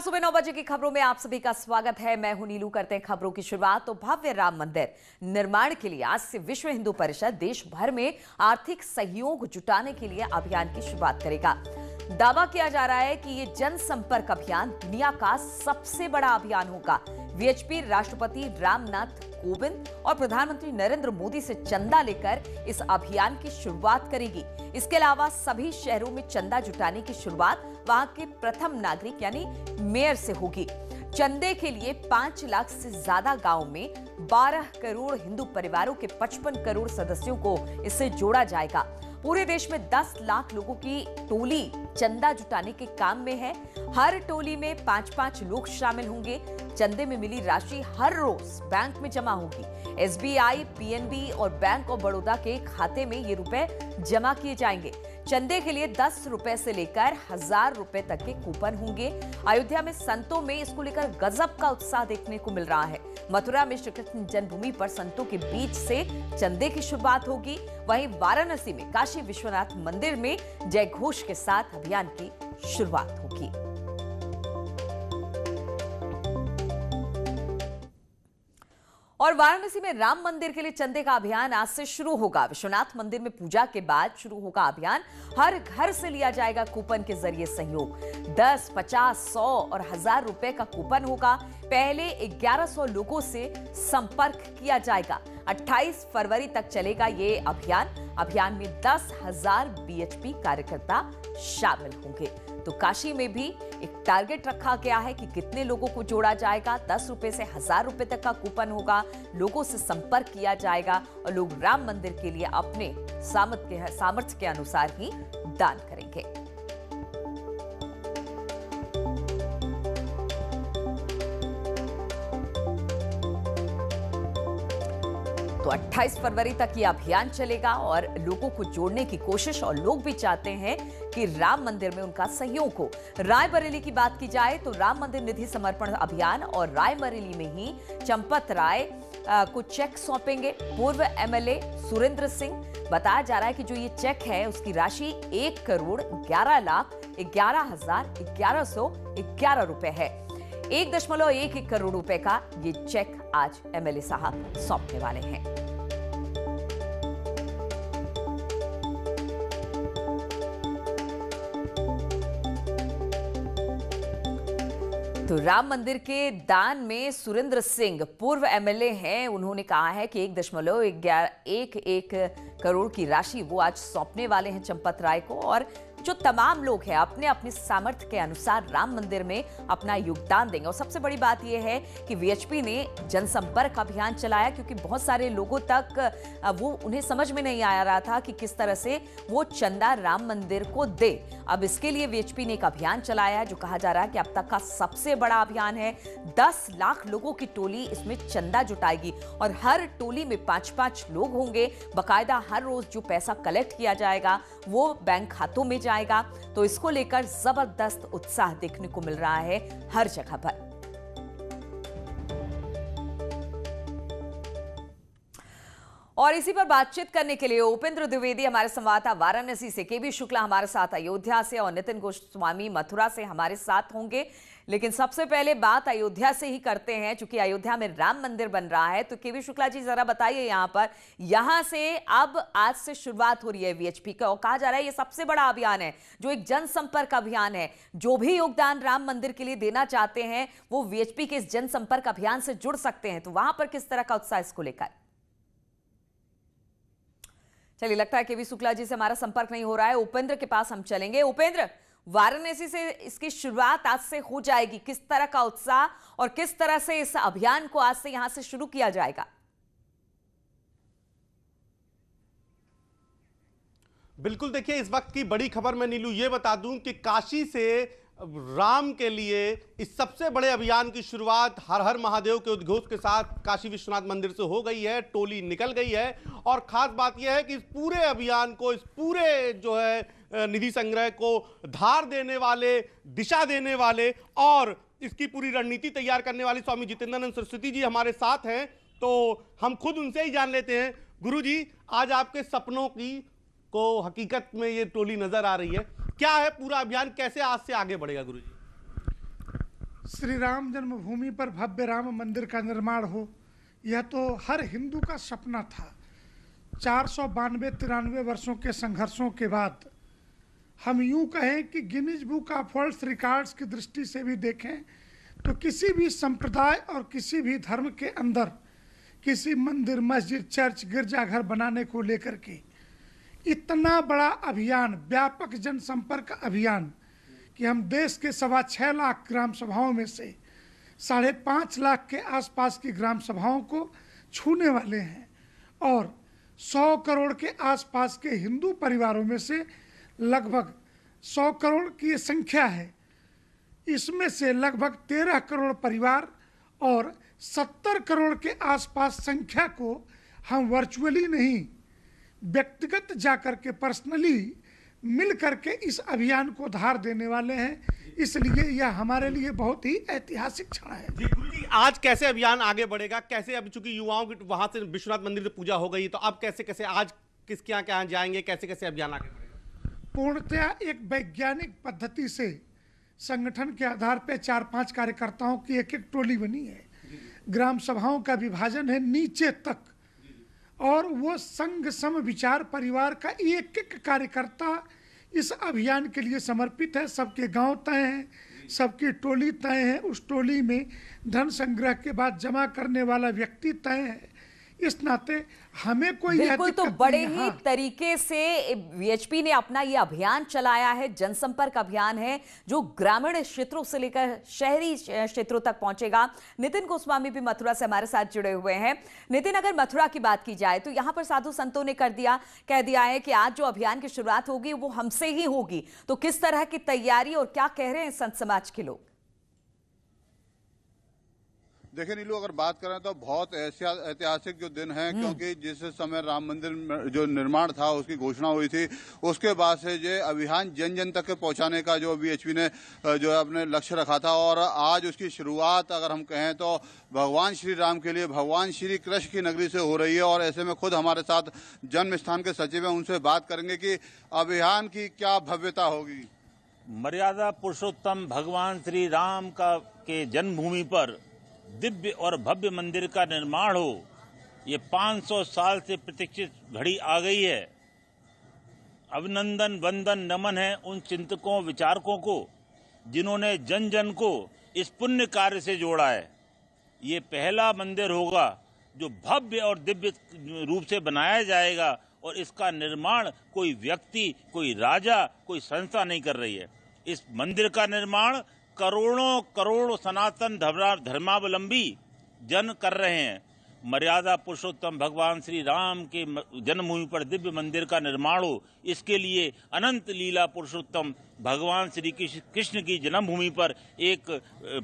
सुबह 9 बजे की खबरों में आप सभी का स्वागत है। मैं हूं नीलू। करते हैं खबरों की शुरुआत। तो भव्य राम मंदिर निर्माण के लिए आज से विश्व हिंदू परिषद देश भर में आर्थिक सहयोग जुटाने के लिए अभियान की शुरुआत करेगा। दावा किया जा रहा है कि ये जनसंपर्क अभियान दुनिया का सबसे बड़ा अभियान होगा। वीएचपी राष्ट्रपति रामनाथ कोविंद और प्रधानमंत्री नरेंद्र मोदी से चंदा लेकर इस अभियान की शुरुआत करेगी। इसके अलावा सभी शहरों में चंदा जुटाने की शुरुआत वहां के प्रथम नागरिक यानी मेयर से होगी। चंदे के लिए 5 लाख से ज्यादा गांव में 12 करोड़ हिंदू परिवारों के 55 करोड़ सदस्यों को इससे जोड़ा जाएगा। पूरे देश में 10 लाख लोगों की टोली चंदा जुटाने के काम में है। हर टोली में 5-5 लोग शामिल होंगे। चंदे में मिली राशि हर रोज बैंक में जमा होगी। एसबीआई, पीएनबी और बैंक ऑफ बड़ौदा के खाते में ये रुपए जमा किए जाएंगे। चंदे के लिए 10 रुपए से लेकर 1000 रुपए तक के कूपन होंगे। अयोध्या में संतों में इसको लेकर गजब का उत्साह देखने को मिल रहा है। मथुरा में श्री कृष्ण जन्मभूमि पर संतों के बीच से चंदे की शुरुआत होगी। वहीं वाराणसी में काशी विश्वनाथ मंदिर में जय घोष के साथ अभियान की शुरुआत होगी। और वाराणसी में राम मंदिर के लिए चंदे का अभियान आज से शुरू होगा। विश्वनाथ मंदिर में पूजा के बाद शुरू होगा अभियान। हर घर से लिया जाएगा कूपन के जरिए सहयोग। 10, 50, 100 और 1000 रुपए का कूपन होगा। पहले 1100 लोगों से संपर्क किया जाएगा। 28 फरवरी तक चलेगा ये अभियान। अभियान में 10,000 बीएचपी कार्यकर्ता शामिल होंगे। तो काशी में भी एक टारगेट रखा गया है कि कितने लोगों को जोड़ा जाएगा। 10 रुपए से 1000 रुपए तक का कूपन होगा। लोगों से संपर्क किया जाएगा और लोग राम मंदिर के लिए अपने सामर्थ्य के अनुसार ही दान करेंगे। तो 28 फरवरी तक ये अभियान चलेगा और लोगों को जोड़ने की कोशिश, और लोग भी चाहते हैं कि राम मंदिर में उनका सहयोग हो। रायबरेली की बात की जाए तो राम मंदिर निधि समर्पण अभियान और रायबरेली में ही चंपत राय को चेक सौंपेंगे पूर्व एमएलए सुरेंद्र सिंह। बताया जा रहा है कि जो ये चेक है उसकी राशि 1,11,11,1111 रुपए है। 1.11 करोड़ रुपए का ये चेक आज एमएलए साहब सौंपने वाले हैं। तो राम मंदिर के दान में सुरेंद्र सिंह पूर्व एमएलए हैं। उन्होंने कहा है कि 1.11 करोड़ की राशि वो आज सौंपने वाले हैं चंपत राय को। और जो तमाम लोग हैं अपने अपने सामर्थ्य के अनुसार राम मंदिर में अपना योगदान देंगे। और सबसे बड़ी बात यह है कि वीएचपी ने जनसंपर्क अभियान चलाया, क्योंकि बहुत सारे लोगों तक वो उन्हें समझ में नहीं आ रहा था कि किस तरह से वो चंदा राम मंदिर को दे। अब इसके लिए वीएचपी ने एक अभियान चलाया है जो कहा जा रहा है कि अब तक का सबसे बड़ा अभियान है। 10 लाख लोगों की टोली इसमें चंदा जुटाएगी और हर टोली में 5-5 लोग होंगे। बाकायदा हर रोज जो पैसा कलेक्ट किया जाएगा वो बैंक खातों में जाएगा। तो इसको लेकर जबरदस्त उत्साह देखने को मिल रहा है हर जगह पर। और इसी पर बातचीत करने के लिए उपेंद्र द्विवेदी हमारे संवाददाता वाराणसी से, केबी शुक्ला हमारे साथ अयोध्या से और नितिन गोस्वामी मथुरा से हमारे साथ होंगे। लेकिन सबसे पहले बात अयोध्या से ही करते हैं, क्योंकि अयोध्या में राम मंदिर बन रहा है। तो केबी शुक्ला जी जरा बताइए, यहां से अब आज से शुरुआत हो रही है वीएचपी का, और कहा जा रहा है ये सबसे बड़ा अभियान है, जो एक जनसंपर्क अभियान है। जो भी योगदान राम मंदिर के लिए देना चाहते हैं वो वीएचपी के इस जनसंपर्क अभियान से जुड़ सकते हैं। तो वहां पर किस तरह का उत्साह इसको लेकर? चलिए, लगता है केबी शुक्ला जी से हमारा संपर्क नहीं हो रहा है। उपेंद्र के पास हम चलेंगे। उपेंद्र, वाराणसी से इसकी शुरुआत आज से हो जाएगी। किस तरह का उत्साह और किस तरह से इस अभियान को आज से यहां से शुरू किया जाएगा? बिल्कुल, देखिए इस वक्त की बड़ी खबर मैं नीलू ये बता दूं कि काशी से राम के लिए इस सबसे बड़े अभियान की शुरुआत हर हर महादेव के उद्घोष के साथ काशी विश्वनाथ मंदिर से हो गई है। टोली निकल गई है और खास बात यह है कि इस पूरे अभियान को, इस पूरे जो है निधि संग्रह को धार देने वाले, दिशा देने वाले और इसकी पूरी रणनीति तैयार करने वाले स्वामी जितेंद्रानंद सरस्वती जी हमारे साथ हैं। तो हम खुद उनसे ही जान लेते हैं। गुरु जी, आज आपके सपनों की को हकीकत में ये टोली नजर आ रही है, क्या है पूरा अभियान, कैसे आज से आगे बढ़ेगा गुरु जी? श्री राम जन्मभूमि पर भव्य राम मंदिर का निर्माण हो, यह तो हर हिंदू का सपना था। 492-93 वर्षों के संघर्षों के बाद हम यूं कहें कि Guinness book of world records की दृष्टि से भी देखें तो किसी भी संप्रदाय और किसी भी धर्म के अंदर किसी मंदिर, मस्जिद, चर्च, गिरजाघर बनाने को लेकर के इतना बड़ा अभियान, व्यापक जनसंपर्क अभियान कि हम देश के 6.25 लाख ग्राम सभाओं में से 5.5 लाख के आसपास की ग्राम सभाओं को छूने वाले हैं और 100 करोड़ के आसपास के हिंदू परिवारों में से लगभग 100 करोड़ की संख्या है। इसमें से लगभग 13 करोड़ परिवार और 70 करोड़ के आसपास संख्या को हम वर्चुअली नहीं, व्यक्तिगत जाकर के पर्सनली मिल करके इस अभियान को धार देने वाले हैं। इसलिए यह हमारे लिए बहुत ही ऐतिहासिक क्षण है। जी गुरुजी, आज कैसे अभियान आगे बढ़ेगा? कैसे, अब चूंकि युवाओं की वहां से विश्वनाथ मंदिर से पूजा हो गई, तो अब कैसे आज किसके यहाँ जाएंगे, कैसे अभियान आगे बढ़ेगा? पूर्णतया एक वैज्ञानिक पद्धति से संगठन के आधार पर 4-5 कार्यकर्ताओं की एक टोली बनी है। ग्राम सभाओं का विभाजन है नीचे तक और वो संघ सम विचार परिवार का एक कार्यकर्ता इस अभियान के लिए समर्पित है। सबके गांव तय हैं, सबकी टोली तय है, उस टोली में धन संग्रह के बाद जमा करने वाला व्यक्ति तय है। इस नाते हमें कोई बिल्कुल, तो बड़े ही तरीके से वीएचपी ने अपना ये अभियान चलाया है, जनसंपर्क अभियान है जो ग्रामीण क्षेत्रों से लेकर शहरी क्षेत्रों तक पहुंचेगा। नितिन गोस्वामी भी मथुरा से हमारे साथ जुड़े हुए हैं। नितिन, अगर मथुरा की बात की जाए तो यहां पर साधु संतों ने कह दिया है कि आज जो अभियान की शुरुआत होगी वो हमसे ही होगी, तो किस तरह की तैयारी और क्या कह रहे हैं संत समाज के लोग? देखिए नीलू, अगर बात करें तो बहुत ऐतिहासिक जो दिन है, क्योंकि जिस समय राम मंदिर जो निर्माण था उसकी घोषणा हुई थी, उसके बाद से ये अभियान जन जन तक पहुंचाने का जो वीएचपी ने जो है अपने लक्ष्य रखा था और आज उसकी शुरुआत अगर हम कहें तो भगवान श्री राम के लिए भगवान श्री कृष्ण की नगरी से हो रही है। और ऐसे में खुद हमारे साथ जन्म स्थान के सचिव हैं, उनसे बात करेंगे कि अभियान की क्या भव्यता होगी। मर्यादा पुरुषोत्तम भगवान श्री राम के जन्मभूमि पर दिव्य और भव्य मंदिर का निर्माण हो, ये 500 साल से प्रतीक्षित घड़ी आ गई है। अभिनंदन, वंदन, नमन है उन चिंतकों, विचारकों को जिन्होंने जन जन को इस पुण्य कार्य से जोड़ा है। ये पहला मंदिर होगा जो भव्य और दिव्य रूप से बनाया जाएगा और इसका निर्माण कोई व्यक्ति, कोई राजा, कोई संस्था नहीं कर रही है। इस मंदिर का निर्माण करोड़ों करोड़ सनातन धर्मावलंबी जन कर रहे हैं। मर्यादा पुरुषोत्तम भगवान श्री राम के जन्मभूमि पर दिव्य मंदिर का निर्माण हो, इसके लिए अनंत लीला पुरुषोत्तम भगवान श्री कृष्ण की जन्मभूमि पर एक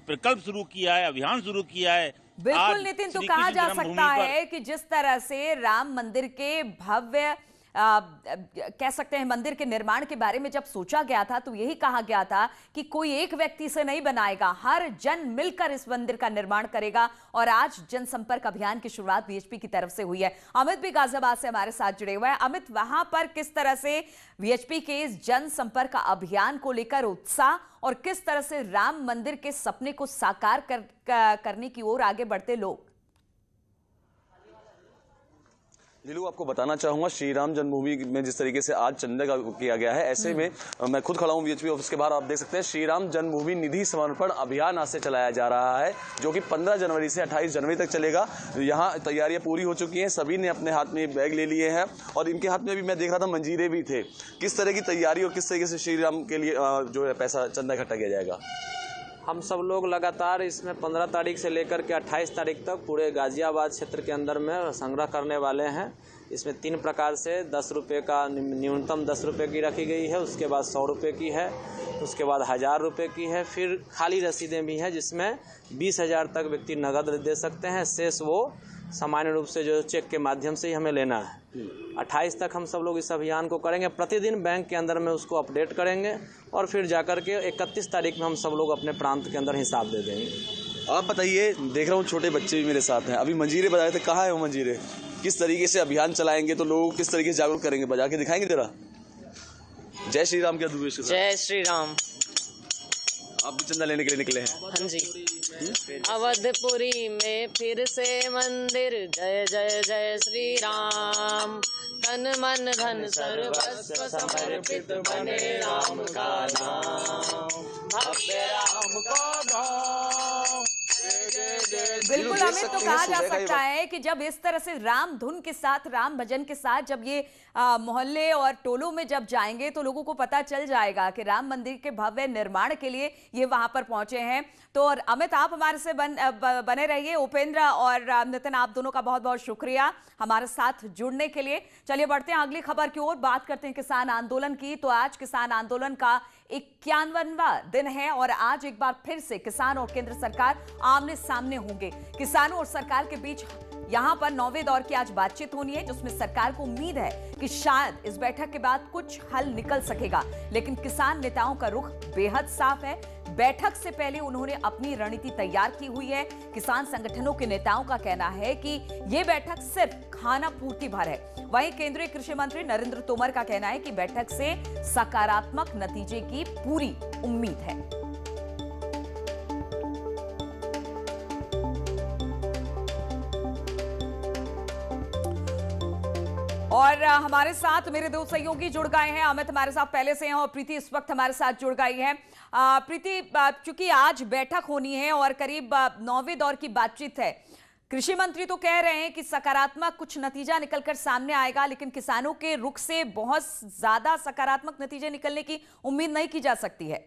प्रकल्प शुरू किया है, अभियान शुरू किया है। बिल्कुल नितिन, तो कहा जा सकता है कि जिस तरह से राम मंदिर के भव्य कह सकते हैं मंदिर के निर्माण के बारे में जब सोचा गया था तो यही कहा गया था कि कोई एक व्यक्ति से नहीं बनाएगा, हर जन मिलकर इस मंदिर का निर्माण करेगा। और आज जनसंपर्क अभियान की शुरुआत वीएचपी की तरफ से हुई है। अमित भी गाजियाबाद से हमारे साथ जुड़े हुए हैं। अमित, वहां पर किस तरह से वीएचपी के इस जनसंपर्क अभियान को लेकर उत्साह और किस तरह से राम मंदिर के सपने को साकार करने की ओर आगे बढ़ते लोग? नीलू, आपको बताना चाहूंगा श्री राम जन्मभूमि में जिस तरीके से आज चंदा का किया गया है, ऐसे में मैं खुद खड़ा हूं वीएचपी ऑफिस के बाहर। आप देख सकते हैं श्री राम जन्मभूमि निधि समर्पण अभियान आज से चलाया जा रहा है, जो कि 15 जनवरी से 28 जनवरी तक चलेगा। यहाँ तैयारियां पूरी हो चुकी हैं, सभी ने अपने हाथ में बैग ले लिए हैं और इनके हाथ में भी मैं देख रहा था मंजीरे भी थे। किस तरह की तैयारी और किस तरीके से श्री राम के लिए जो है पैसा चंदा इकट्ठा किया जाएगा? हम सब लोग लगातार इसमें 15 तारीख से लेकर के 28 तारीख तक पूरे गाजियाबाद क्षेत्र के अंदर में संग्रह करने वाले हैं। इसमें 3 प्रकार से 10 रुपये का न्यूनतम 10 रुपये की रखी गई है, उसके बाद 100 रुपये की है, उसके बाद 1000 रुपये की है, फिर खाली रसीदें भी हैं जिसमें 20,000 तक व्यक्ति नगद दे सकते हैं। शेष वो सामान्य रूप से जो चेक के माध्यम से ही हमें लेना है। 28 तक हम सब लोग इस अभियान को करेंगे, प्रतिदिन बैंक के अंदर में उसको अपडेट करेंगे और फिर जाकर के 31 तारीख में हम सब लोग अपने प्रांत के अंदर हिसाब दे देंगे। आप बताइए, देख रहा हूँ छोटे बच्चे भी मेरे साथ हैं, अभी मंजीरे बजाए थे, कहाँ है वो मंजीरे? किस तरीके से अभियान चलाएंगे तो लोगों को किस तरीके से जागरूक करेंगे, बजा के दिखाएंगे जरा? जय श्री राम। क्या दुर्वेश? जय श्री राम। आप भी चंदा लेने के लिए निकले हैं? हाँ जी। अवधपुरी में फिर से मंदिर, जय जय जय श्री राम। तन मन धन सर्वस्व समर्पित बने राम का नाम। भव्य राम का धाम। बिल्कुल अमित, तो कहा जा सकता है कि जब इस तरह से राम धुन के साथ, राम भजन के साथ जब ये मोहल्ले और टोलों में जब जाएंगे तो लोगों को पता चल जाएगा कि राम मंदिर के भव्य निर्माण के लिए ये वहां पर पहुंचे हैं। तो और अमित, आप हमारे से बने रहिए। उपेंद्र और नितिन, आप दोनों का बहुत बहुत शुक्रिया हमारे साथ जुड़ने के लिए। चलिए बढ़ते हैं अगली खबर की ओर, बात करते हैं किसान आंदोलन की। तो आज किसान आंदोलन का 51वां दिन है और आज एक बार फिर से किसान और केंद्र सरकार आमने सामने होंगे। किसानों और सरकार के बीच यहां पर 9वें दौर की आज बातचीत होनी है, जिसमें सरकार को उम्मीद है कि शायद इस बैठक के बाद कुछ हल निकल सकेगा। लेकिन किसान नेताओं का रुख बेहद साफ है। बैठक से पहले उन्होंने अपनी रणनीति तैयार की हुई है। किसान संगठनों के नेताओं का कहना है कि यह बैठक सिर्फ खाना पूर्ति भर है। वहीं केंद्रीय कृषि मंत्री नरेंद्र तोमर का कहना है कि बैठक से सकारात्मक नतीजे की पूरी उम्मीद है। और हमारे साथ मेरे दो सहयोगी जुड़ गए हैं। अमित हमारे साथ पहले से हैं और प्रीति इस वक्त हमारे साथ जुड़ गई है। प्रीति, चूंकि आज बैठक होनी है और करीब 9वें दौर की बातचीत है, कृषि मंत्री तो कह रहे हैं कि सकारात्मक कुछ नतीजा निकलकर सामने आएगा, लेकिन किसानों के रुख से बहुत ज्यादा सकारात्मक नतीजे निकलने की उम्मीद नहीं की जा सकती है।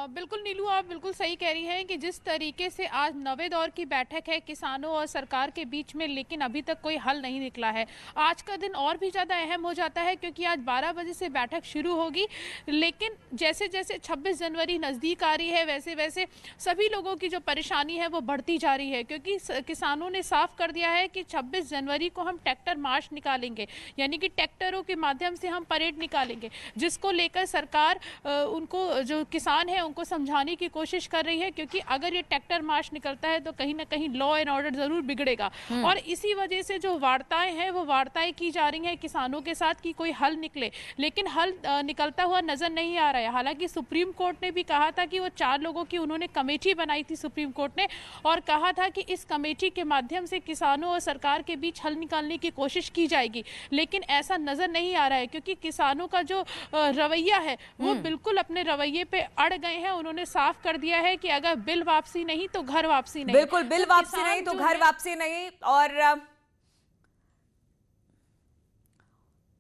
बिल्कुल नीलू, आप बिल्कुल सही कह रही हैं कि जिस तरीके से आज 9वें दौर की बैठक है किसानों और सरकार के बीच में, लेकिन अभी तक कोई हल नहीं निकला है। आज का दिन और भी ज़्यादा अहम हो जाता है क्योंकि आज 12 बजे से बैठक शुरू होगी, लेकिन जैसे जैसे 26 जनवरी नज़दीक आ रही है वैसे वैसे सभी लोगों की जो परेशानी है वो बढ़ती जा रही है। क्योंकि किसानों ने साफ कर दिया है कि 26 जनवरी को हम ट्रैक्टर मार्च निकालेंगे, यानी कि ट्रैक्टरों के माध्यम से हम परेड निकालेंगे, जिसको लेकर सरकार उनको, जो किसान है, उनको समझाने की कोशिश कर रही है। क्योंकि अगर ये ट्रैक्टर मार्च निकलता है तो कहीं ना कहीं लॉ एंड ऑर्डर जरूर बिगड़ेगा। और इसी वजह से जो वार्ताएं हैं वो वार्ताएं की जा रही हैं किसानों के साथ कि कोई हल निकले, लेकिन हल निकलता हुआ नजर नहीं आ रहा है। हालांकि सुप्रीम कोर्ट ने भी कहा था कि वो 4 लोगों की उन्होंने कमेटी बनाई थी सुप्रीम कोर्ट ने, और कहा था कि इस कमेटी के माध्यम से किसानों और सरकार के बीच हल निकालने की कोशिश की जाएगी, लेकिन ऐसा नजर नहीं आ रहा है। क्योंकि किसानों का जो रवैया है वो बिल्कुल अपने रवैये पे अड़ गए हैं। उन्होंने साफ कर दिया है कि अगर बिल वापसी नहीं तो घर वापसी नहीं। बिल्कुल, बिल वापसी नहीं तो घर वापसी नहीं। और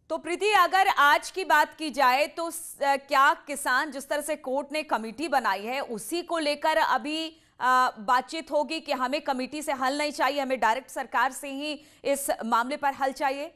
तो प्रीति, अगर आज की बात की जाए तो क्या किसान, जिस तरह से कोर्ट ने कमेटी बनाई है, उसी को लेकर अभी बातचीत होगी कि हमें कमेटी से हल नहीं चाहिए, हमें डायरेक्ट सरकार से ही इस मामले पर हल चाहिए?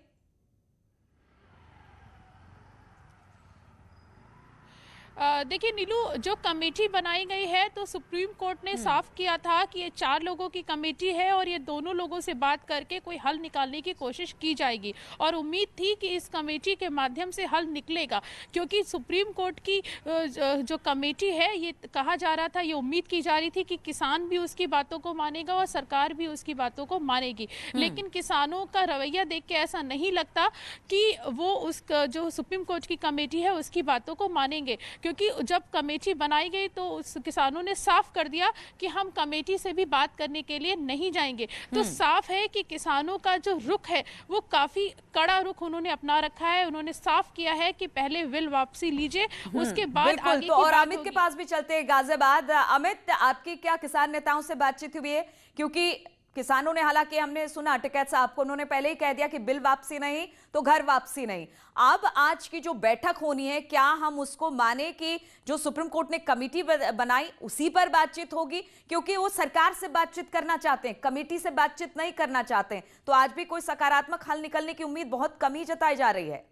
देखिए नीलू, जो कमेटी बनाई गई है तो सुप्रीम कोर्ट ने साफ किया था कि ये 4 लोगों की कमेटी है और ये दोनों लोगों से बात करके कोई हल निकालने की कोशिश की जाएगी। और उम्मीद थी कि इस कमेटी के माध्यम से हल निकलेगा, क्योंकि सुप्रीम कोर्ट की जो कमेटी है, ये कहा जा रहा था, ये उम्मीद की जा रही थी कि किसान भी उसकी बातों को मानेगा और सरकार भी उसकी बातों को मानेगी। लेकिन किसानों का रवैया देख के ऐसा नहीं लगता कि वो उस जो सुप्रीम कोर्ट की कमेटी है उसकी बातों को मानेंगे। क्योंकि जब कमेटी बनाई गई तो उस किसानों ने साफ कर दिया कि हम कमेटी से भी बात करने के लिए नहीं जाएंगे। तो साफ है कि किसानों का जो रुख है वो काफी कड़ा रुख उन्होंने अपना रखा है। उन्होंने साफ किया है कि पहले बिल वापसी लीजिए, उसके बाद आगे तो और अमित के पास भी चलते हैं गाजियाबाद। अमित, आपकी क्या किसान नेताओं से बातचीत हुई है? क्योंकि किसानों ने, हालांकि हमने सुना टिकैत साहब को, उन्होंने पहले ही कह दिया कि बिल वापसी नहीं तो घर वापसी नहीं। अब आज की जो बैठक होनी है, क्या हम उसको माने कि जो सुप्रीम कोर्ट ने कमेटी बनाई उसी पर बातचीत होगी? क्योंकि वो सरकार से बातचीत करना चाहते हैं, कमेटी से बातचीत नहीं करना चाहते हैं। तो आज भी कोई सकारात्मक हल निकलने की उम्मीद बहुत कम ही जताई जा रही है।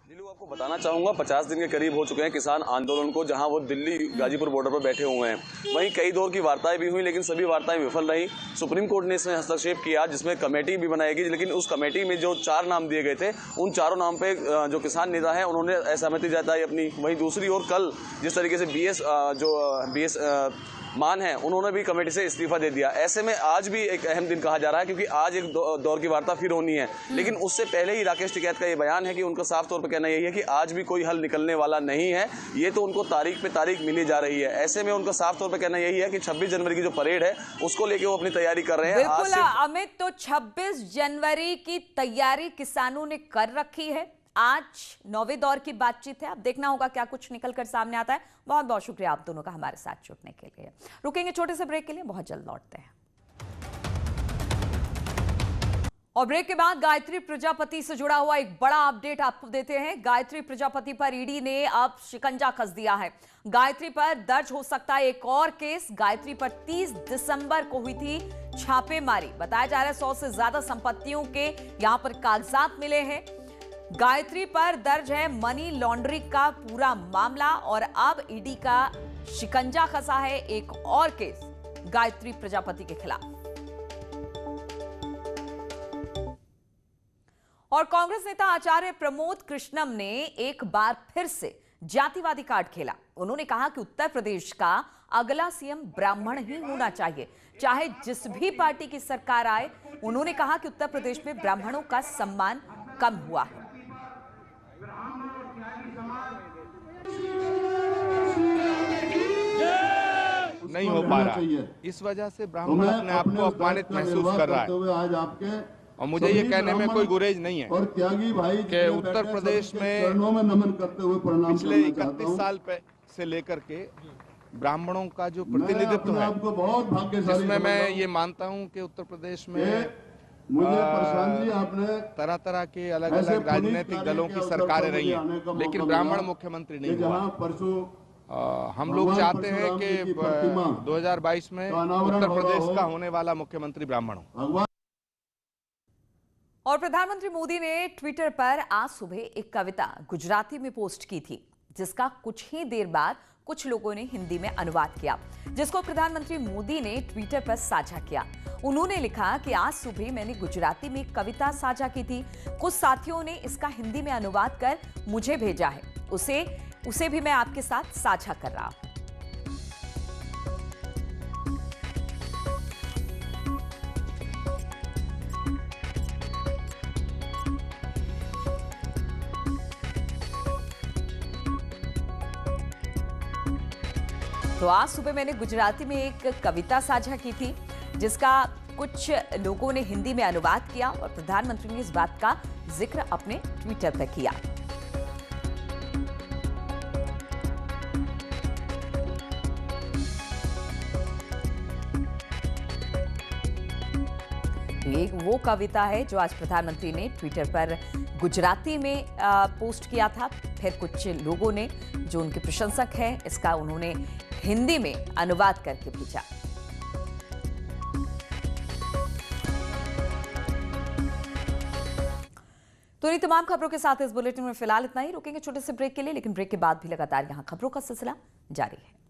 नीलू, आपको बताना चाहूंगा 50 दिन के करीब हो चुके हैं किसान आंदोलन को, जहां वो दिल्ली गाजीपुर बॉर्डर पर बैठे हुए हैं। वहीं कई दौर की वार्ताएं भी हुई, लेकिन सभी वार्ताएं विफल रही। सुप्रीम कोर्ट ने इसमें हस्तक्षेप किया, जिसमें कमेटी भी बनाएगी, लेकिन उस कमेटी में जो 4 नाम दिए गए थे, उन 4 नाम पे जो किसान नेता है उन्होंने असहमति जताई अपनी। वहीं दूसरी ओर कल जिस तरीके से बीएस मान है, उन्होंने भी कमेटी से इस्तीफा दे दिया। ऐसे में आज भी एक अहम दिन कहा जा रहा है, क्योंकि आज एक दौर की वार्ता फिर होनी है। लेकिन उससे पहले ही राकेश टिकैत का ये बयान है कि उनका साफ तौर पर कहना यही है कि आज भी कोई हल निकलने वाला नहीं है। ये तो उनको तारीख पे तारीख मिली जा रही है। ऐसे में उनका साफ तौर पर कहना यही है कि 26 जनवरी की जो परेड है उसको लेके वो अपनी तैयारी कर रहे हैं। बिल्कुल अमित, तो 26 जनवरी की तैयारी किसानों ने कर रखी है। आज 9वें दौर की बातचीत है, अब देखना होगा क्या कुछ निकलकर सामने आता है। बहुत बहुत शुक्रिया आप दोनों का हमारे साथ जुड़ने के लिए। रुकेंगे छोटे से ब्रेक के लिए, बहुत जल्द लौटते हैं। और ब्रेक के बाद गायत्री प्रजापति से जुड़ा हुआ एक बड़ा अपडेट आपको देते हैं। गायत्री प्रजापति पर ईडी ने अब शिकंजा कस दिया है। गायत्री पर दर्ज हो सकता है एक और केस। गायत्री पर 30 दिसंबर को हुई थी छापेमारी। बताया जा रहा है 100 से ज्यादा संपत्तियों के यहां पर कागजात मिले हैं। गायत्री पर दर्ज है मनी लॉन्ड्रिंग का पूरा मामला और अब ईडी का शिकंजा कसा है एक और केस गायत्री प्रजापति के खिलाफ। और कांग्रेस नेता आचार्य प्रमोद कृष्णम ने एक बार फिर से जातिवादी कार्ड खेला। उन्होंने कहा कि उत्तर प्रदेश का अगला सीएम ब्राह्मण ही होना चाहिए, चाहे जिस भी पार्टी की सरकार आए। उन्होंने कहा कि उत्तर प्रदेश में ब्राह्मणों का सम्मान कम हुआ है। नहीं हो पा रहा, इस वजह से ब्राह्मण अपने आप को अपमानित महसूस कर रहा है। आज आपके और मुझे ये कहने में कोई गुरेज नहीं है और त्यागी भाई कि उत्तर प्रदेश में नमन करते हुए पिछले 31 साल से लेकर के ब्राह्मणों का जो प्रतिनिधित्व है, जिसमें मैं ये मानता हूँ कि उत्तर प्रदेश में आपने तरह तरह के अलग अलग राजनीतिक दलों की सरकारें रही हैं, लेकिन ब्राह्मण मुख्यमंत्री नहीं हुआ। हम लोग चाहते हैं कि 2022 में उत्तर प्रदेश का होने वाला मुख्यमंत्री ब्राह्मण हो। और प्रधानमंत्री मोदी ने ट्विटर पर आज सुबह एक कविता गुजराती में पोस्ट की थी, जिसका कुछ ही देर बाद कुछ लोगों ने हिंदी में अनुवाद किया, जिसको प्रधानमंत्री मोदी ने ट्विटर पर साझा किया। उन्होंने लिखा कि आज सुबह मैंने गुजराती में एक कविता साझा की थी। कुछ साथियों ने इसका हिंदी में अनुवाद कर मुझे भेजा है, उसे भी मैं आपके साथ साझा कर रहा हूं। तो आज सुबह मैंने गुजराती में एक कविता साझा की थी, जिसका कुछ लोगों ने हिंदी में अनुवाद किया और प्रधानमंत्री ने इस बात का जिक्र अपने ट्विटर पर किया। ये वो कविता है जो आज प्रधानमंत्री ने ट्विटर पर गुजराती में पोस्ट किया था। फिर कुछ लोगों ने, जो उनके प्रशंसक हैं, इसका उन्होंने हिंदी में अनुवाद करके भेजा। तो इन तमाम खबरों के साथ इस बुलेटिन में फिलहाल इतना ही। रुकेंगे छोटे से ब्रेक के लिए, लेकिन ब्रेक के बाद भी लगातार यहां खबरों का सिलसिला जारी है।